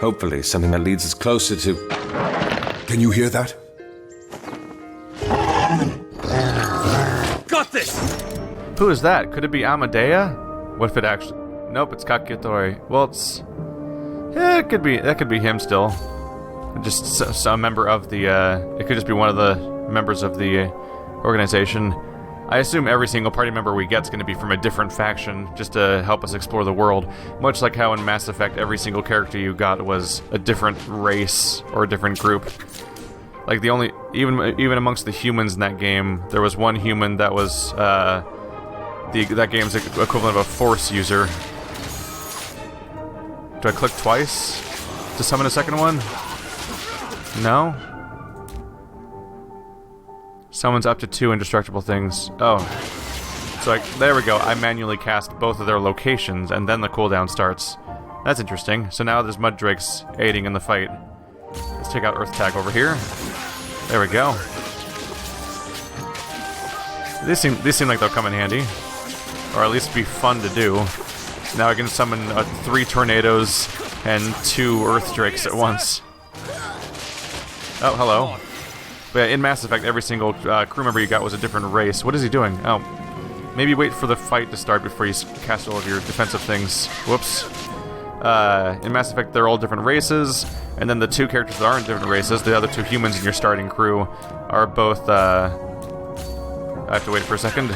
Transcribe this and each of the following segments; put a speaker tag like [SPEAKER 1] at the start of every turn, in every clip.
[SPEAKER 1] Hopefully, something that leads us closer to...
[SPEAKER 2] Can you hear that?
[SPEAKER 3] Got this!
[SPEAKER 4] Who is that? Could it be Amadea? What if it actually... Nope, it's Cacciatore. Well, it's... Yeah, it could be... That could be him still. Just some member of the... It could just be one of the members of the organization. I assume every single party member we get is going to be from a different faction, just to help us explore the world. Much like how in Mass Effect, every single character you got was a different race or a different group. Like the only... Even amongst the humans in that game, there was one human that was... that game's equivalent of a Force user. Do I click twice to summon a second one? No? Summons up to 2 indestructible things. Oh. So there we go. I manually cast both of their locations, and then the cooldown starts. That's interesting. So now there's Mud Drakes aiding in the fight. Let's take out Earth Tag over here. There we go. These seem like they'll come in handy. Or at least be fun to do. Now I can summon 3 tornadoes and 2 Earth Drakes at once. Oh, hello. But in Mass Effect, every single crew member you got was a different race. What is he doing? Oh. Maybe wait for the fight to start before you cast all of your defensive things. Whoops. In Mass Effect, they're all different races, and then the 2 characters that aren't different races, the other 2 humans in your starting crew, are both, I have to wait for a second.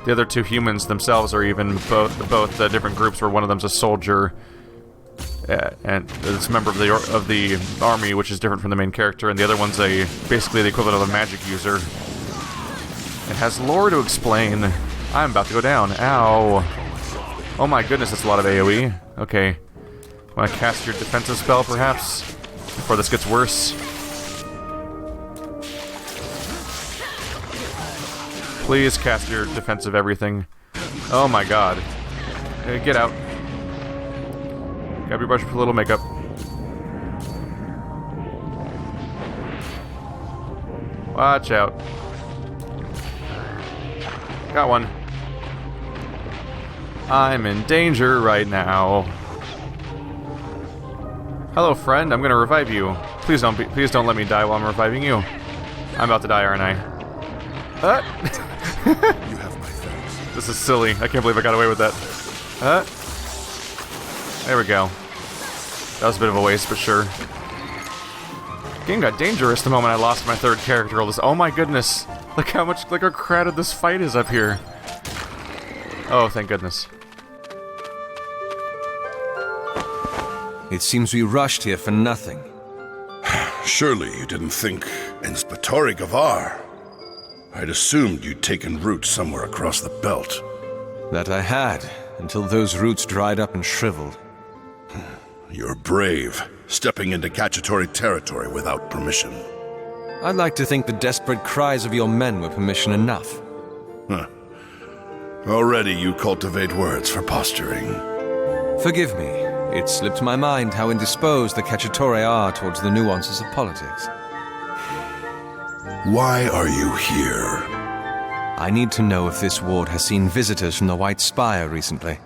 [SPEAKER 4] The other 2 humans themselves are even both different groups, where one of them's a soldier, and it's a member of the army, which is different from the main character, and the other one's basically the equivalent of a magic user. It has lore to explain. I'm about to go down. Ow. Oh my goodness, that's a lot of AoE. Okay. Want to cast your defensive spell, perhaps? Before this gets worse? Please cast your defensive everything. Oh my god. Okay, get out. Grab your brush for a little makeup. Watch out. Got one. I'm in danger right now. Hello, friend. I'm gonna revive you. Please don't let me die while I'm reviving you. I'm about to die, aren't I?
[SPEAKER 2] You have my thanks.
[SPEAKER 4] This is silly. I can't believe I got away with that. There we go. That was a bit of a waste, but sure. Game got dangerous the moment I lost my 3rd character. Oh my goodness. Look how crowded this fight is up here. Oh, thank goodness.
[SPEAKER 1] It seems we rushed here for nothing.
[SPEAKER 2] Surely you didn't think Inspettori Gavar. I'd assumed you'd taken root somewhere across the belt.
[SPEAKER 1] That I had, until those roots dried up and shriveled.
[SPEAKER 2] You're brave, stepping into Cacciatore territory without permission.
[SPEAKER 1] I'd like to think the desperate cries of your men were permission enough.
[SPEAKER 2] Huh. Already you cultivate words for posturing.
[SPEAKER 1] Forgive me. It slipped my mind how indisposed the Cacciatore are towards the nuances of politics.
[SPEAKER 2] Why are you here?
[SPEAKER 1] I need to know if this ward has seen visitors from the White Spire recently.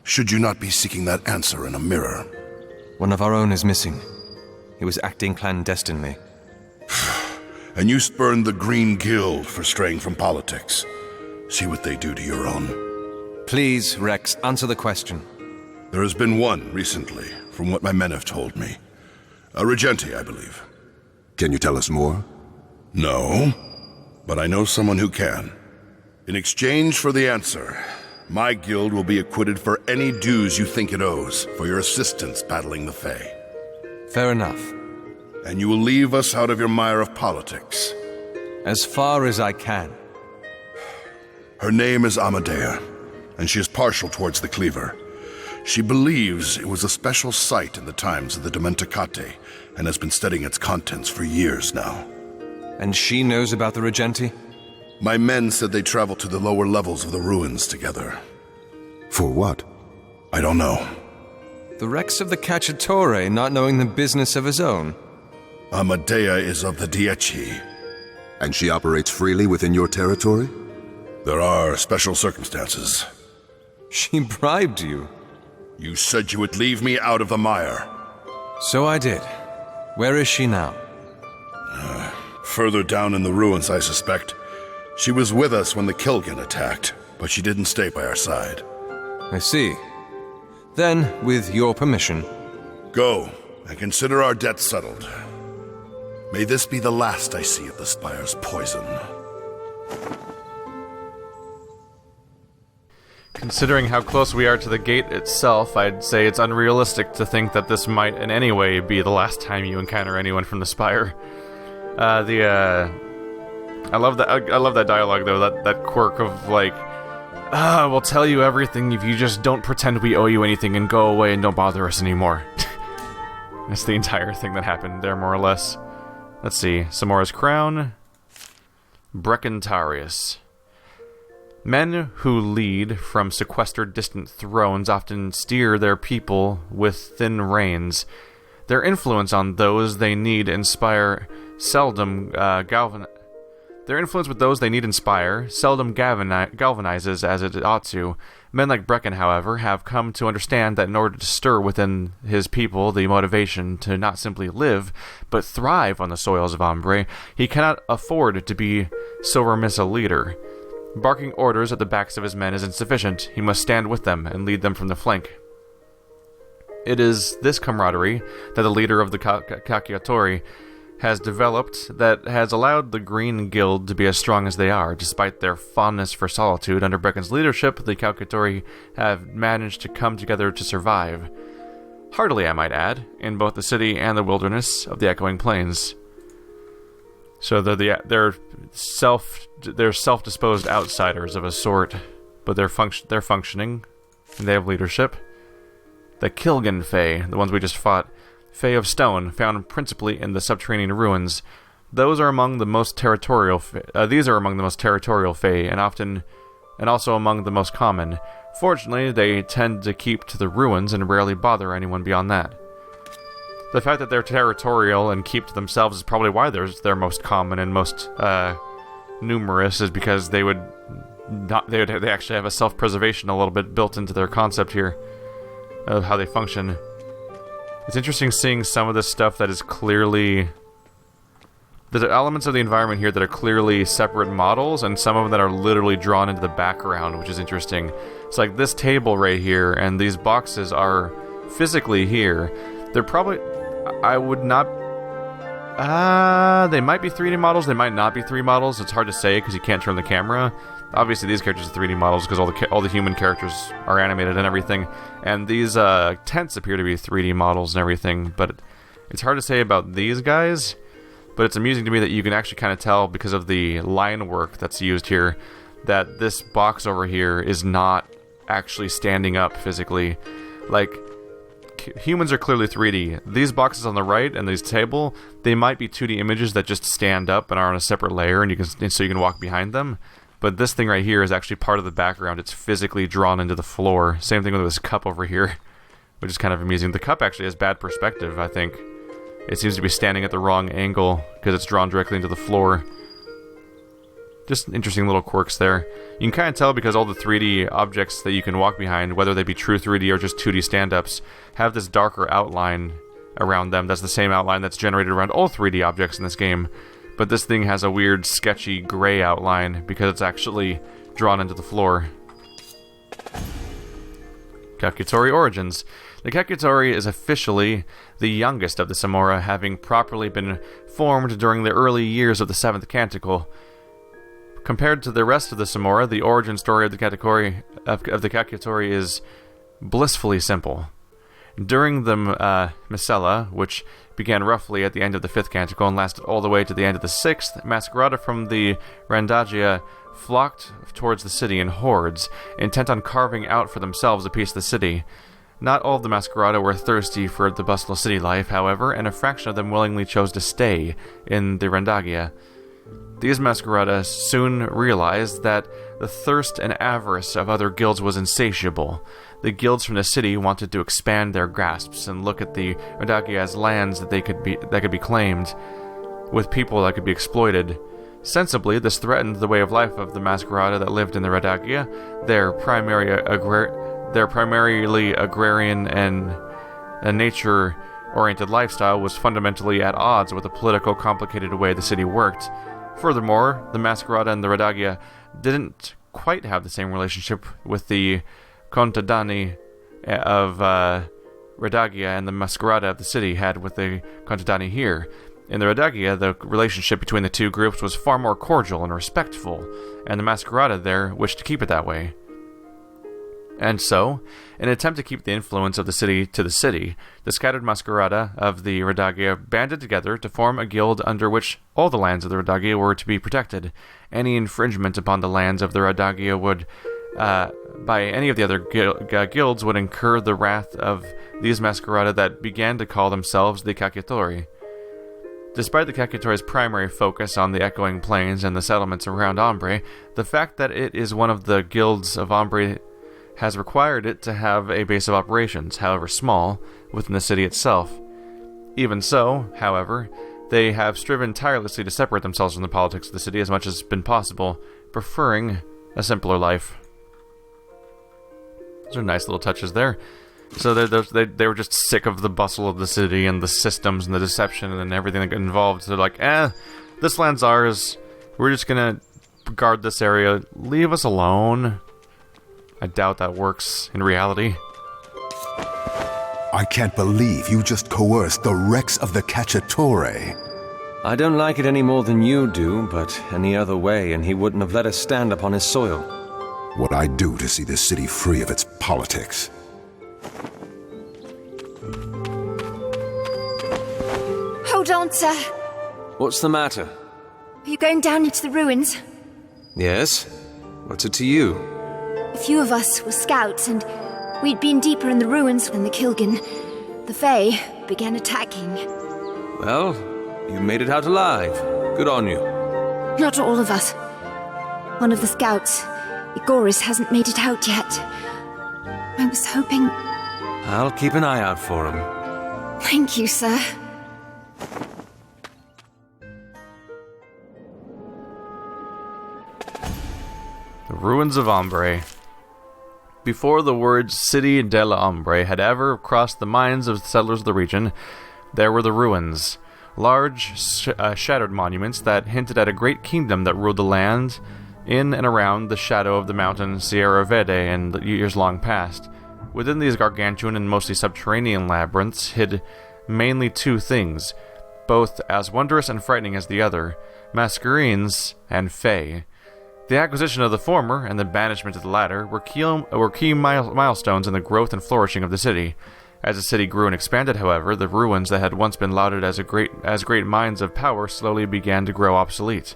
[SPEAKER 2] Should you not be seeking that answer in a mirror?
[SPEAKER 1] One of our own is missing. He was acting clandestinely.
[SPEAKER 2] And you spurned the Green Guild for straying from politics. See what they do to your own.
[SPEAKER 1] Please, Rex, answer the question.
[SPEAKER 2] There has been one recently, from what my men have told me. A Regenti, I believe.
[SPEAKER 5] Can you tell us more?
[SPEAKER 2] No, but I know someone who can. In exchange for the answer, my guild will be acquitted for any dues you think it owes for your assistance battling the Fae.
[SPEAKER 1] Fair enough.
[SPEAKER 2] And you will leave us out of your mire of politics.
[SPEAKER 1] As far as I can.
[SPEAKER 2] Her name is Amadea, and she is partial towards the Cleaver. She believes it was a special site in the times of the Dementicate, and has been studying its contents for years now.
[SPEAKER 1] And she knows about the Regenti?
[SPEAKER 2] My men said they traveled to the lower levels of the ruins together.
[SPEAKER 5] For what?
[SPEAKER 2] I don't know.
[SPEAKER 1] The Rex of the Cacciatore not knowing the business of his own?
[SPEAKER 2] Amadea is of the Dieci.
[SPEAKER 5] And she operates freely within your territory?
[SPEAKER 2] There are special circumstances.
[SPEAKER 1] She bribed you.
[SPEAKER 2] You said you would leave me out of the mire.
[SPEAKER 1] So I did. Where is she now?
[SPEAKER 2] Further down in the ruins, I suspect. She was with us when the Kilgan attacked, but she didn't stay by our side.
[SPEAKER 1] I see. Then, with your permission...
[SPEAKER 2] Go, and consider our debt settled. May this be the last I see of the Spire's poison.
[SPEAKER 4] Considering how close we are to the gate itself, I'd say it's unrealistic to think that this might in any way be the last time you encounter anyone from the Spire. I love that dialogue though, that quirk of like, we'll tell you everything if you just don't pretend we owe you anything and go away and don't bother us anymore. That's the entire thing that happened there, more or less. Let's see, Samora's Crown, Brecentarius. Men who lead from sequestered distant thrones often steer their people with thin reins. Their influence on those they need inspire seldom galvanizes as it ought to. Men like Brecken, however, have come to understand that in order to stir within his people the motivation to not simply live, but thrive on the soils of Ombre, he cannot afford to be so remiss a leader. Barking orders at the backs of his men is insufficient. He must stand with them and lead them from the flank. It is this camaraderie that the leader of the Cacciatore has developed that has allowed the Green Guild to be as strong as they are. Despite their fondness for solitude, under Brecken's leadership, the Cacciatore have managed to come together to survive. Heartily, I might add, in both the city and the wilderness of the Echoing Plains. So they're self-disposed outsiders of a sort, but they're functioning, and they have leadership. The Kilgan Fae, the ones we just fought, Fae of Stone, found principally in the subterranean ruins. These are among the most territorial Fae, and also among the most common. Fortunately, they tend to keep to the ruins and rarely bother anyone beyond that. The fact that they're territorial and keep to themselves is probably why they're most common and most numerous, is because they actually have a self-preservation a little bit built into their concept here of how they function. It's interesting seeing some of this stuff that is clearly... There's elements of the environment here that are clearly separate models, and some of them that are literally drawn into the background, which is interesting. It's like this table right here, and these boxes are physically here. They're probably... I would not... they might be 3D models, they might not be 3D models. It's hard to say because you can't turn the camera. Obviously these characters are 3D models because all the human characters are animated and everything. And these tents appear to be 3D models and everything, but it's hard to say about these guys. But it's amusing to me that you can actually kind of tell, because of the line work that's used here, that this box over here is not actually standing up physically. Like, humans are clearly 3D. These boxes on the right and this table, they might be 2D images that just stand up and are on a separate layer, and so you can walk behind them. But this thing right here is actually part of the background. It's physically drawn into the floor. Same thing with this cup over here, which is kind of amusing. The cup actually has bad perspective, I think. It seems to be standing at the wrong angle because it's drawn directly into the floor. Just interesting little quirks there. You can kind of tell because all the 3D objects that you can walk behind, whether they be true 3D or just 2D stand-ups, have this darker outline around them. That's the same outline that's generated around all 3D objects in this game. But this thing has a weird, sketchy gray outline because it's actually drawn into the floor. Cacciatore origins. The Cacciatore is officially the youngest of the Samora, having properly been formed during the early years of the 7th Canticle. Compared to the rest of the Samora, the origin story of the Cacciatore is blissfully simple. During the Miscela, which began roughly at the end of the 5th Canticle and lasted all the way to the end of the 6th, Masquerada from the Randagia flocked towards the city in hordes, intent on carving out for themselves a piece of the city. Not all of the Masquerada were thirsty for the bustle of city life, however, and a fraction of them willingly chose to stay in the Randagia. These Masquerada soon realized that the thirst and avarice of other guilds was insatiable. The guilds from the city wanted to expand their grasps and look at the Randagia as lands that could be claimed, with people that could be exploited. Sensibly, this threatened the way of life of the Masquerada that lived in the Randagia. Their primarily agrarian and nature oriented lifestyle was fundamentally at odds with the political, complicated way the city worked. Furthermore, the Masquerada and the Redagia didn't quite have the same relationship with the Contadani of Redagia and the Masquerada of the city had with the Contadani here. In the Redagia, the relationship between the two groups was far more cordial and respectful, and the Masquerada there wished to keep it that way. And so, in an attempt to keep the influence of the city to the city, the scattered Masquerada of the Redagia banded together to form a guild under which all the lands of the Redagia were to be protected. Any infringement upon the lands of the Redagia would, by any of the other guilds, would incur the wrath of these Masquerada that began to call themselves the Cacciatore. Despite the Cacciatore's primary focus on the echoing plains and the settlements around Ombre, the fact that it is one of the guilds of Ombre has required it to have a base of operations, however small, within the city itself. Even so, however, they have striven tirelessly to separate themselves from the politics of the city as much as has been possible, preferring a simpler life. Those are nice little touches there. So they were just sick of the bustle of the city and the systems and the deception and everything that got involved. So they're like, this land's ours. We're just gonna guard this area. Leave us alone. I doubt that works in reality.
[SPEAKER 5] I can't believe you just coerced the Rex of the Cacciatore.
[SPEAKER 1] I don't like it any more than you do, but any other way, and he wouldn't have let us stand upon his soil.
[SPEAKER 5] What I'd do to see this city free of its politics.
[SPEAKER 3] Hold on, sir.
[SPEAKER 1] What's the matter?
[SPEAKER 3] Are you going down into the ruins?
[SPEAKER 1] Yes? What's it to you?
[SPEAKER 3] A few of us were scouts, and we'd been deeper in the ruins than the Kilgan. The Fae began attacking.
[SPEAKER 1] Well, you made it out alive. Good on you.
[SPEAKER 3] Not all of us. One of the scouts, Igoris, hasn't made it out yet. I was hoping...
[SPEAKER 1] I'll keep an eye out for him.
[SPEAKER 3] Thank you, sir.
[SPEAKER 4] The ruins of Ombre. Before the words Citte della Ombre had ever crossed the minds of the settlers of the region, there were the ruins. Large, shattered monuments that hinted at a great kingdom that ruled the land in and around the shadow of the mountain Sierra Verde in the years long past. Within these gargantuan and mostly subterranean labyrinths hid mainly two things, both as wondrous and frightening as the other: Mascherines and Fae. The acquisition of the former and the banishment of the latter were key milestones in the growth and flourishing of the city. As the city grew and expanded, however, the ruins that had once been lauded as great mines of power slowly began to grow obsolete.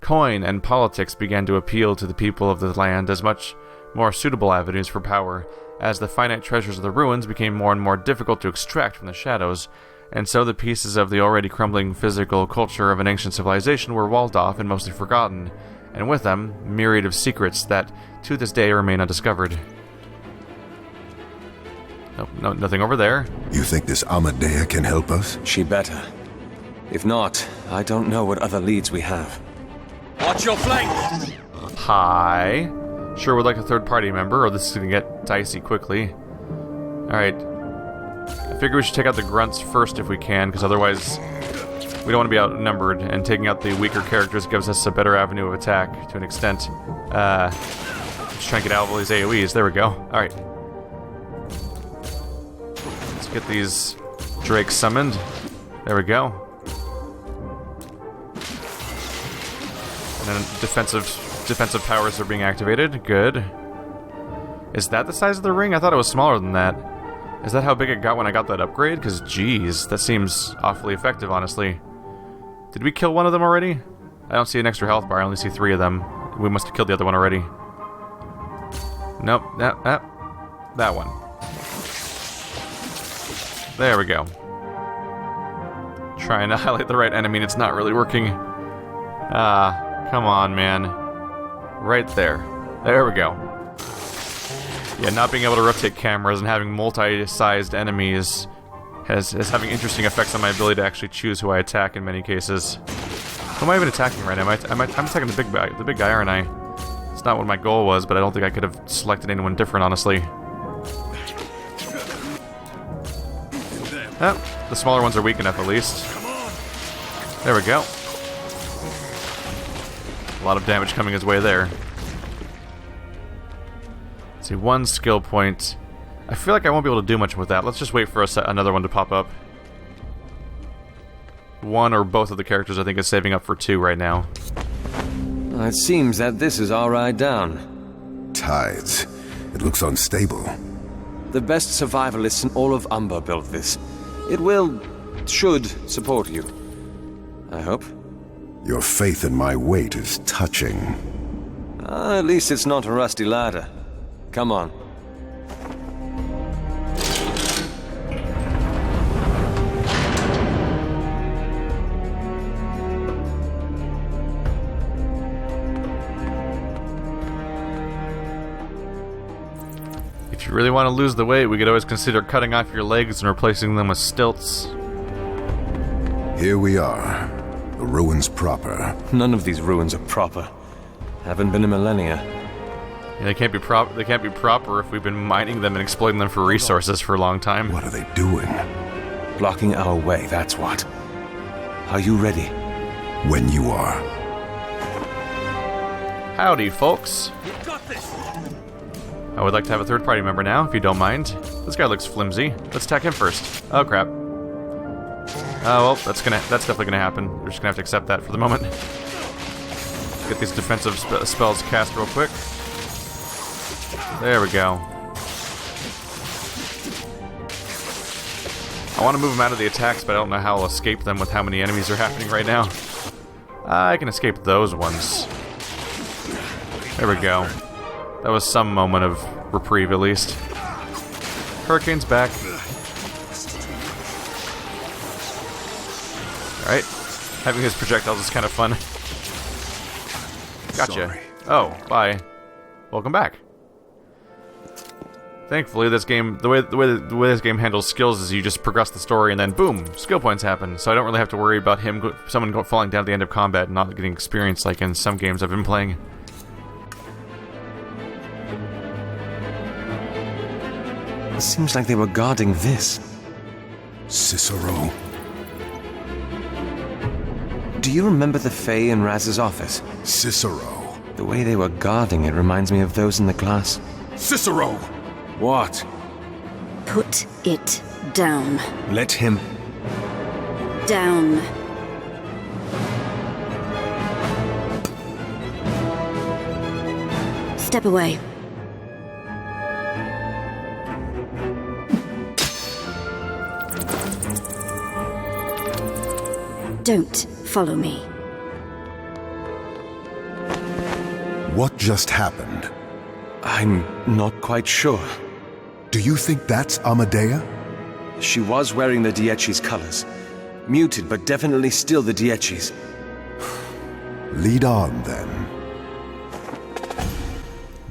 [SPEAKER 4] Coin and politics began to appeal to the people of the land as much more suitable avenues for power, as the finite treasures of the ruins became more and more difficult to extract from the shadows, and so the pieces of the already crumbling physical culture of an ancient civilization were walled off and mostly forgotten, and with them, myriad of secrets that to this day remain undiscovered. No, nothing over there.
[SPEAKER 5] You think this Amadea can help us?
[SPEAKER 1] She better. If not, I don't know what other leads we have.
[SPEAKER 6] Watch your flank!
[SPEAKER 4] Hi. Sure would like a third-party member, or this is gonna get dicey quickly. Alright. I figure we should take out the grunts first if we can, because otherwise we don't want to be outnumbered, and taking out the weaker characters gives us a better avenue of attack to an extent. Just trying to get out of all these AoEs. There we go. Alright. Let's get these drakes summoned. There we go. And then defensive powers are being activated. Good. Is that the size of the ring? I thought it was smaller than that. Is that how big it got when I got that upgrade? Because, geez, that seems awfully effective, honestly. Did we kill one of them already? I don't see an extra health bar. I only see 3 of them. We must have killed the other one already. Nope. That one. There we go. Trying to highlight the right enemy and it's not really working. Come on, man. Right there. There we go. Yeah, not being able to rotate cameras and having multi-sized enemies is having interesting effects on my ability to actually choose who I attack in many cases. Who am I even attacking right now? I'm attacking the big guy, aren't I? It's not what my goal was, but I don't think I could have selected anyone different, honestly. Oh, the smaller ones are weak enough at least. There we go. A lot of damage coming his way there. Let's see, 1 skill point. I feel like I won't be able to do much with that. Let's just wait for another one to pop up. One or both of the characters I think is saving up for 2 right now.
[SPEAKER 1] It seems that this is our ride down.
[SPEAKER 5] Tides. It looks unstable.
[SPEAKER 1] The best survivalists in all of Umber built this. It should support you. I hope.
[SPEAKER 5] Your faith in my weight is touching.
[SPEAKER 1] At least it's not a rusty ladder. Come on.
[SPEAKER 4] If you really want to lose the weight, we could always consider cutting off your legs and replacing them with stilts.
[SPEAKER 5] Here we are. The ruins proper.
[SPEAKER 1] None of these ruins are proper. Haven't been in millennia.
[SPEAKER 4] Yeah, they can't be proper if we've been mining them and exploiting them for resources for a long time.
[SPEAKER 5] What are they doing?
[SPEAKER 1] Blocking our way, that's what. Are you ready?
[SPEAKER 5] When you are.
[SPEAKER 4] Howdy, folks.
[SPEAKER 6] You've got this.
[SPEAKER 4] I would like to have a third-party member now, if you don't mind. This guy looks flimsy. Let's attack him first. Oh, crap. Oh, well, that's definitely gonna happen. We're just gonna have to accept that for the moment. Get these defensive spells cast real quick. There we go. I want to move him out of the attacks, but I don't know how I'll escape them with how many enemies are happening right now. I can escape those ones. There we go. That was some moment of reprieve, at least. Hurricane's back. Alright. Having his projectiles is kind of fun. Gotcha.
[SPEAKER 5] Sorry.
[SPEAKER 4] Oh, bye. Welcome back. Thankfully, this game, the way this game handles skills is you just progress the story and then boom, skill points happen. So I don't really have to worry about someone falling down at the end of combat and not getting experience like in some games I've been playing.
[SPEAKER 1] It seems like they were guarding this.
[SPEAKER 5] Cicero.
[SPEAKER 1] Do you remember the Fae in Raz's office?
[SPEAKER 5] Cicero.
[SPEAKER 1] The way they were guarding it reminds me of those in the class.
[SPEAKER 5] Cicero!
[SPEAKER 1] What?
[SPEAKER 7] Put it down.
[SPEAKER 1] Let him...
[SPEAKER 7] Down. Step away. Don't follow me.
[SPEAKER 5] What just happened?
[SPEAKER 1] I'm not quite sure.
[SPEAKER 5] Do you think that's Amadea?
[SPEAKER 1] She was wearing the Dieci's colors. Muted, but definitely still the Dieci's.
[SPEAKER 5] Lead on, then.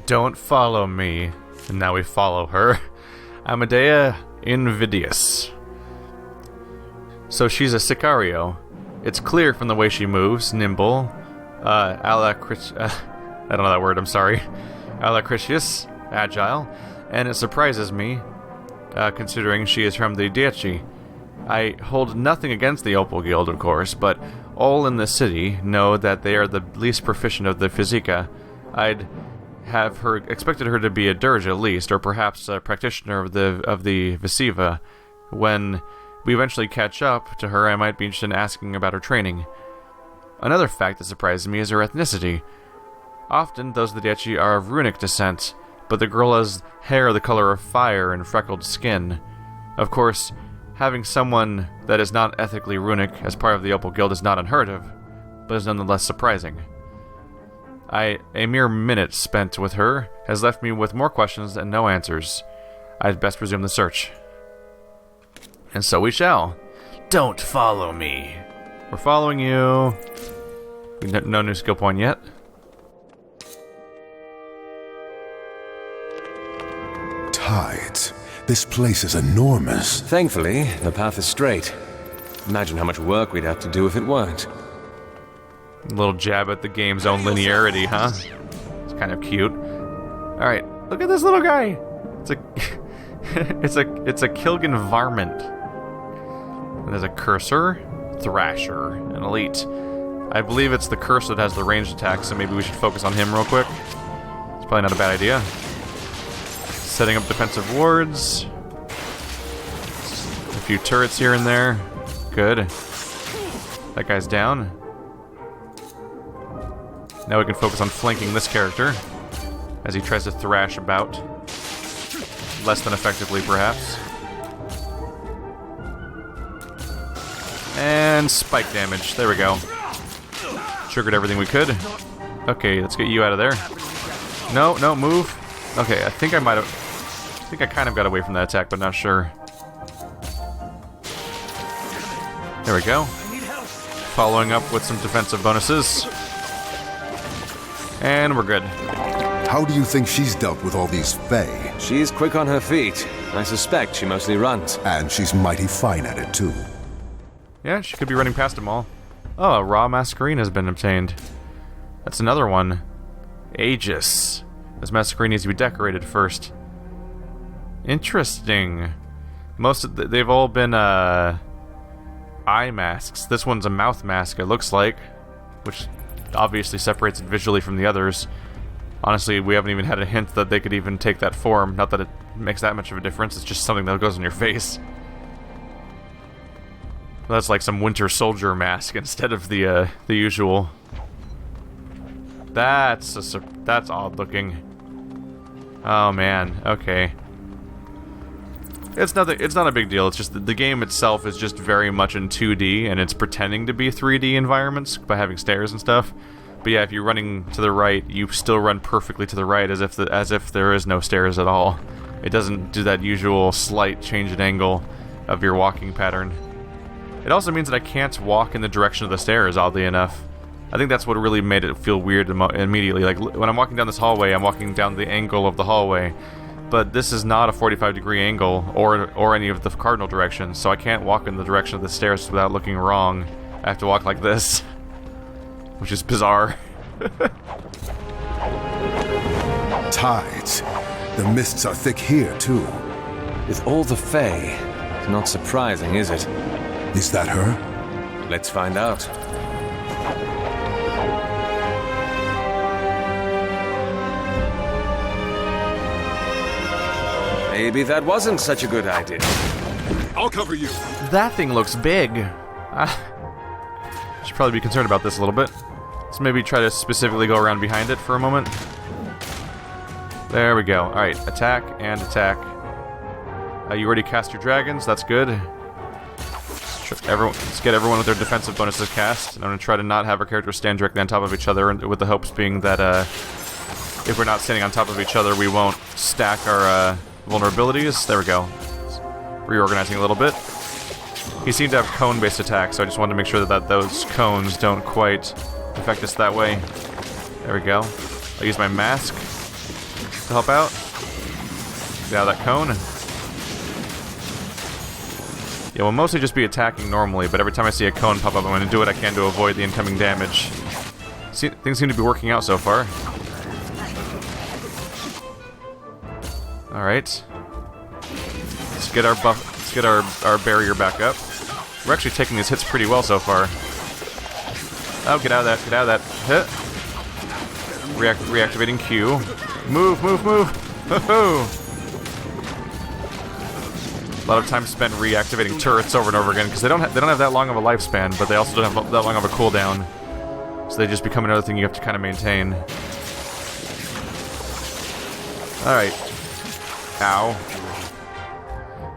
[SPEAKER 4] Don't follow me. And now we follow her. Amadea Invidius. So she's a Sicario. It's clear from the way she moves, nimble, I don't know that word, I'm sorry. Alacritious, agile, and it surprises me, considering she is from the Dieci. I hold nothing against the Opal Guild, of course, but all in the city know that they are the least proficient of the Physica. I'd have expected her to be a dirge at least, or perhaps a practitioner of the Visiva. When we eventually catch up to her, I might be interested in asking about her training. Another fact that surprises me is her ethnicity. Often, those of the Dieci are of runic descent, but the girl has hair the color of fire and freckled skin. Of course, having someone that is not ethically runic as part of the Opal Guild is not unheard of, but is nonetheless surprising. A mere minute spent with her has left me with more questions and no answers. I'd best resume the search. And so we shall. Don't follow me. We're following you. No new skill point yet.
[SPEAKER 5] Tides. This place is enormous.
[SPEAKER 1] Thankfully, the path is straight. Imagine how much work we'd have to do if it weren't.
[SPEAKER 4] A little jab at the game's own linearity, huh? It's kind of cute. Alright, look at this little guy! It's a... it's a Kilgan varmint. And there's a cursor, thrasher, and elite. I believe it's the cursor that has the ranged attack, so maybe we should focus on him real quick. It's probably not a bad idea. Setting up defensive wards. A few turrets here and there. Good. That guy's down. Now we can focus on flanking this character as he tries to thrash about. Less than effectively, perhaps. And spike damage. There we go. Triggered everything we could. Okay, let's get you out of there. No, no, move. Okay, I think I might have... I think I kind of got away from that attack, but not sure. There we go. Following up with some defensive bonuses. And we're good.
[SPEAKER 5] How do you think she's dealt with all these Fae?
[SPEAKER 1] She's quick on her feet. I suspect she mostly runs.
[SPEAKER 5] And she's mighty fine at it, too.
[SPEAKER 4] Yeah, she could be running past them all. Oh, a raw Masquerine has been obtained. That's another one. Aegis. This Masquerine needs to be decorated first. Interesting. They've all been, eye masks. This one's a mouth mask, it looks like. Which obviously separates it visually from the others. Honestly, we haven't even had a hint that they could even take that form. Not that it makes that much of a difference, it's just something that goes on your face. That's like some Winter Soldier mask instead of the usual. That's odd looking. Oh man, okay. It's not a big deal. It's just the game itself is just very much in 2D, and it's pretending to be 3D environments by having stairs and stuff. But yeah, if you're running to the right, you still run perfectly to the right as if there is no stairs at all. It doesn't do that usual slight change in angle of your walking pattern. It also means that I can't walk in the direction of the stairs, oddly enough. I think that's what really made it feel weird immediately. Like, when I'm walking down this hallway, I'm walking down the angle of the hallway. But this is not a 45-degree angle, or any of the cardinal directions, so I can't walk in the direction of the stairs without looking wrong. I have to walk like this. Which is bizarre.
[SPEAKER 5] Tides. The mists are thick here, too.
[SPEAKER 1] With all the Fae, it's not surprising, is it?
[SPEAKER 5] Is that her?
[SPEAKER 1] Let's find out. Maybe that wasn't such a good idea.
[SPEAKER 6] I'll cover you.
[SPEAKER 4] That thing looks big. Should probably be concerned about this a little bit. Let's maybe try to specifically go around behind it for a moment. There we go. Alright, attack and attack. You already cast your dragons, that's good. Let's get everyone with their defensive bonuses cast. And I'm going to try to not have our characters stand directly on top of each other, with the hopes being that if we're not standing on top of each other, we won't stack our vulnerabilities. There we go. Reorganizing a little bit. He seemed to have cone-based attacks, so I just wanted to make sure that those cones don't quite affect us that way. There we go. I'll use my mask to help out. Get out of that cone. Yeah, we'll mostly just be attacking normally, but every time I see a cone pop up, I'm going to do what I can to avoid the incoming damage. Things seem to be working out so far. Alright. Let's get our buff. Let's get our barrier back up. We're actually taking these hits pretty well so far. Oh, get out of that. Get out of that. Hit. Reactivating Q. Move, move, move. Ho-ho! A lot of time spent reactivating turrets over and over again because they don't have that long of a lifespan, but they also don't have that long of a cooldown. So they just become another thing you have to kind of maintain. Alright. Ow.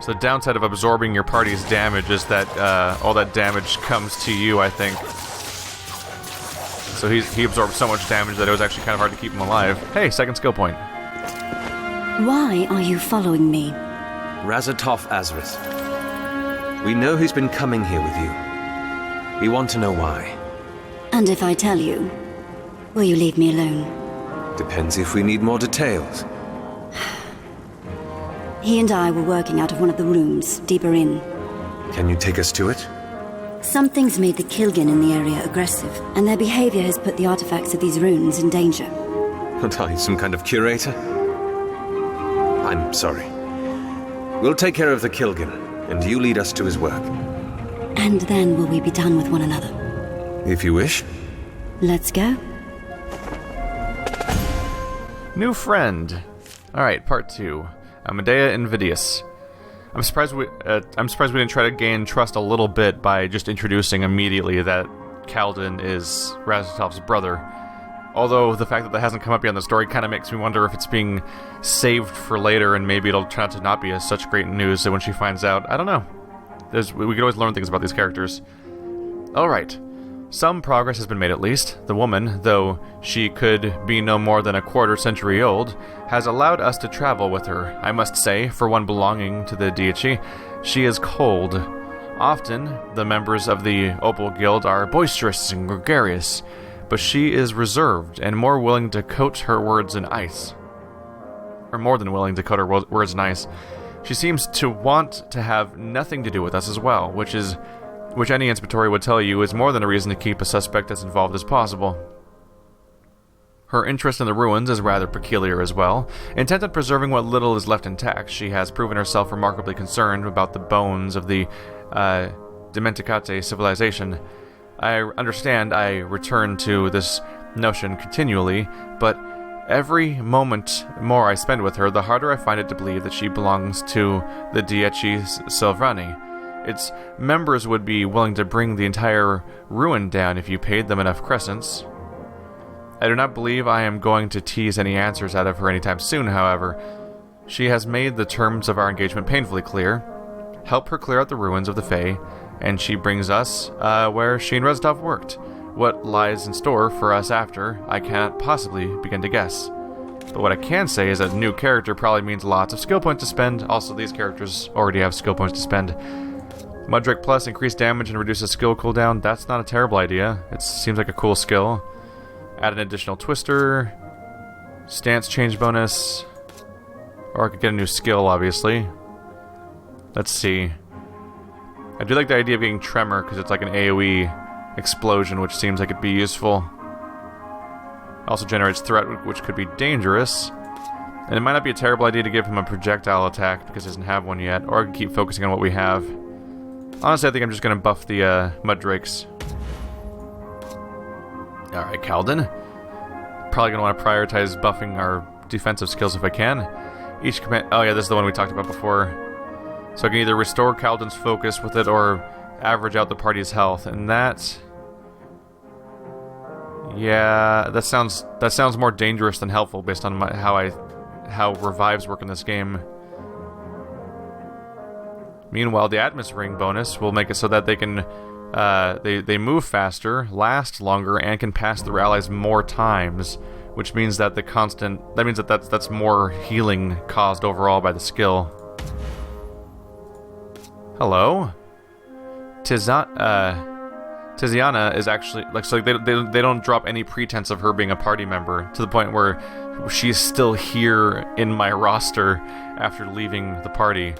[SPEAKER 4] So the downside of absorbing your party's damage is that all that damage comes to you, I think. So he absorbed so much damage that it was actually kind of hard to keep him alive. Hey, second skill point.
[SPEAKER 7] Why are you following me?
[SPEAKER 1] Razatov Azrith. We know he's been coming here with you. We want to know why.
[SPEAKER 7] And if I tell you, will you leave me alone?
[SPEAKER 1] Depends if we need more details.
[SPEAKER 7] He and I were working out of one of the rooms, deeper in.
[SPEAKER 1] Can you take us to it?
[SPEAKER 7] Something's made the Kilgin in the area aggressive, and their behavior has put the artifacts of these runes in danger.
[SPEAKER 1] What are you, some kind of curator? I'm sorry. We'll take care of the Kilgin, and you lead us to his work.
[SPEAKER 7] And then will we be done with one another?
[SPEAKER 1] If you wish.
[SPEAKER 7] Let's go.
[SPEAKER 4] New friend. Alright, part 2. Amadea Invidius. I'm surprised we didn't try to gain trust a little bit by just introducing immediately that Kaladin is Razatov's brother. Although the fact that that hasn't come up yet in the story kind of makes me wonder if it's being saved for later, and maybe it'll turn out to not be as such great news when she finds out. I don't know. We could always learn things about these characters. Alright. Some progress has been made at least. The woman, though she could be no more than a quarter-century old, has allowed us to travel with her. I must say, for one belonging to the deity, she is cold. Often, the members of the Opal Guild are boisterous and gregarious, but she is reserved and more willing to coat her words in ice. Or more than willing to coat her words in ice. She seems to want to have nothing to do with us as well, which any inspectory would tell you is more than a reason to keep a suspect as involved as possible. Her interest in the ruins is rather peculiar as well. Intent on preserving what little is left intact, she has proven herself remarkably concerned about the bones of the Dementicate civilization. I understand I return to this notion continually, but every moment more I spend with her, the harder I find it to believe that she belongs to the Dieci Silvrani. Its members would be willing to bring the entire ruin down if you paid them enough crescents. I do not believe I am going to tease any answers out of her anytime soon, however. She has made the terms of our engagement painfully clear. Help her clear out the ruins of the Fae, and she brings us where she and Reztov worked. What lies in store for us after, I cannot possibly begin to guess. But what I can say is that a new character probably means lots of skill points to spend. Also, these characters already have skill points to spend. Muddrake Plus, increased damage and reduces skill cooldown. That's not a terrible idea. It seems like a cool skill. Add an additional twister. Stance change bonus. Or I could get a new skill, obviously. Let's see. I do like the idea of getting Tremor, because it's like an AoE explosion, which seems like it'd be useful. Also generates threat, which could be dangerous. And it might not be a terrible idea to give him a projectile attack, because he doesn't have one yet. Or I can keep focusing on what we have. Honestly, I think I'm just going to buff the Muddrakes. Alright, Kaladin. Probably going to want to prioritize buffing our defensive skills if I can. Each command... Oh yeah, this is the one we talked about before. So I can either restore Kaladin's focus with it or average out the party's health. And that... Yeah, that sounds more dangerous than helpful based on how revives work in this game. Meanwhile, the Atmos Ring bonus will make it so that they can they move faster, last longer, and can pass through allies more times, which means that that's more healing caused overall by the skill. Hello? Tiziana is actually they don't drop any pretense of her being a party member to the point where she's still here in my roster after leaving the party.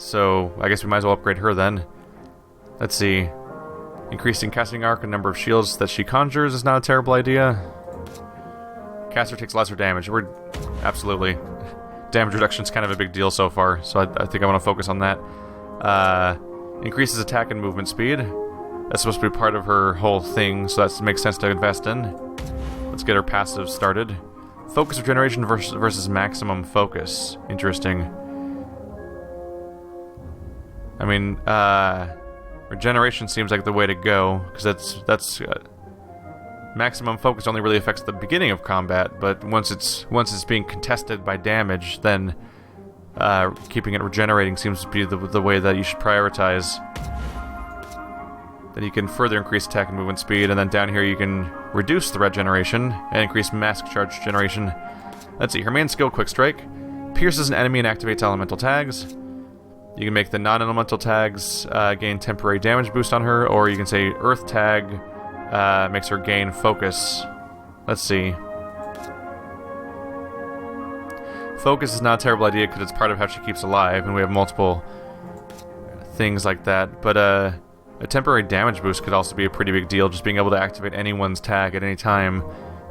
[SPEAKER 4] So, I guess we might as well upgrade her then. Let's see. Increasing casting arc and number of shields that she conjures is not a terrible idea. Caster takes lesser damage. Absolutely. Damage reduction is kind of a big deal so far, so I think I want to focus on that. Increases attack and movement speed. That's supposed to be part of her whole thing, so that makes sense to invest in. Let's get her passive started. Focus regeneration versus maximum focus. Interesting. I mean, regeneration seems like the way to go, because that's maximum focus only really affects the beginning of combat, but once it's being contested by damage, then keeping it regenerating seems to be the way that you should prioritize. Then you can further increase attack and movement speed, and then down here you can reduce threat generation and increase mask charge generation. Let's see, her main skill, Quick Strike, pierces an enemy and activates elemental tags. You can make the non-elemental tags gain temporary damage boost on her, or you can say Earth tag makes her gain focus. Let's see. Focus is not a terrible idea because it's part of how she keeps alive, and we have multiple things like that. But a temporary damage boost could also be a pretty big deal, just being able to activate anyone's tag at any time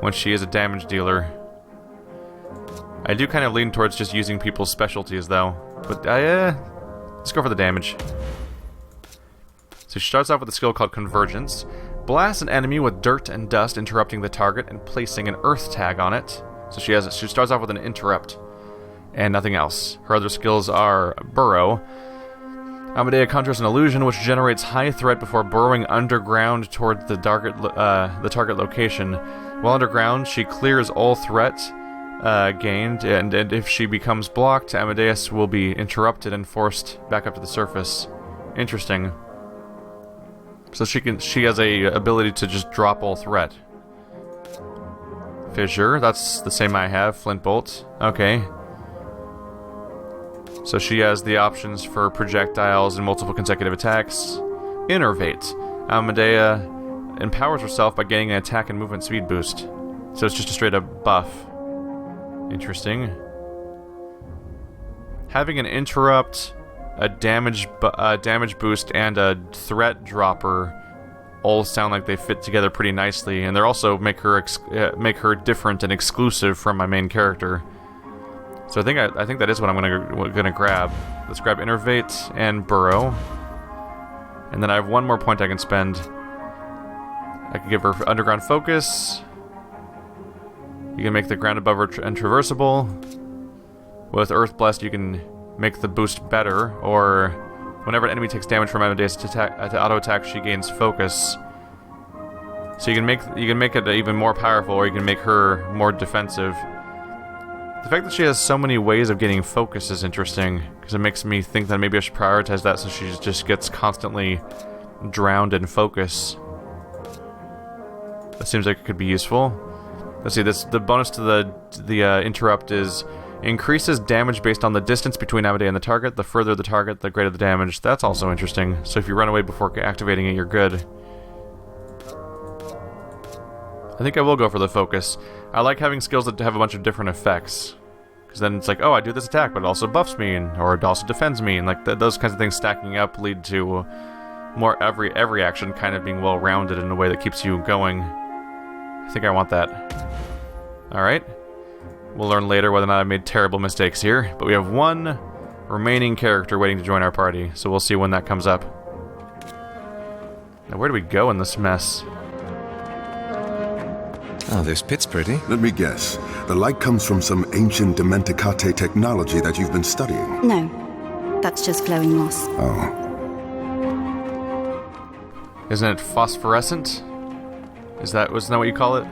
[SPEAKER 4] when she is a damage dealer. I do kind of lean towards just using people's specialties, though. But let's go for the damage. So she starts off with a skill called Convergence. Blast an enemy with dirt and dust, interrupting the target and placing an earth tag on it. So she starts off with an interrupt and nothing else. Her other skills are Burrow. Amadea conjures an illusion which generates high threat before burrowing underground toward the target location. While underground, she clears all threat gained, and if she becomes blocked, Amadeus will be interrupted and forced back up to the surface. Interesting. So she has a ability to just drop all threat. Fissure, that's the same I have. Flint Bolt. Okay. So she has the options for projectiles and multiple consecutive attacks. Innervate. Amadea empowers herself by gaining an attack and movement speed boost. So it's just a straight up buff. Interesting. Having an interrupt, a damage boost, and a threat dropper all sound like they fit together pretty nicely, and they also make her different and exclusive from my main character. So I think that is what I'm gonna grab. Let's grab Innervate and Burrow, and then I have one more point I can spend. I can give her Underground Focus. You can make the ground above her untraversable. With Earth Blast, you can make the boost better, or whenever an enemy takes damage from Amadeus to auto attack, she gains focus. So you can make it even more powerful, or you can make her more defensive. The fact that she has so many ways of getting focus is interesting, because it makes me think that maybe I should prioritize that so she just gets constantly drowned in focus. That seems like it could be useful. Let's see, the bonus to the interrupt is increases damage based on the distance between Amadea and the target. The further the target, the greater the damage. That's also interesting. So if you run away before activating it, you're good. I think I will go for the focus. I like having skills that have a bunch of different effects. Because then it's like, oh, I do this attack, but it also buffs me, or it also defends me. And like those kinds of things stacking up lead to more every action kind of being well-rounded in a way that keeps you going. I think I want that. Alright. We'll learn later whether or not I made terrible mistakes here. But we have one remaining character waiting to join our party, so we'll see when that comes up. Now, where do we go in this mess?
[SPEAKER 5] Oh, this pit's pretty.
[SPEAKER 2] Let me guess. The light comes from some ancient Dementicate technology that you've been studying.
[SPEAKER 7] No, that's just glowing moss.
[SPEAKER 2] Oh.
[SPEAKER 4] Isn't it phosphorescent? Wasn't that what you call it?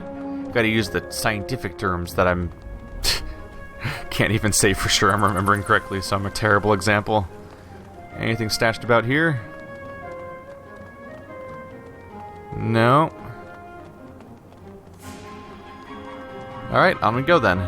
[SPEAKER 4] Gotta use the scientific terms that I'm... can't even say for sure I'm remembering correctly, so I'm a terrible example. Anything stashed about here? No. Alright, on we go then.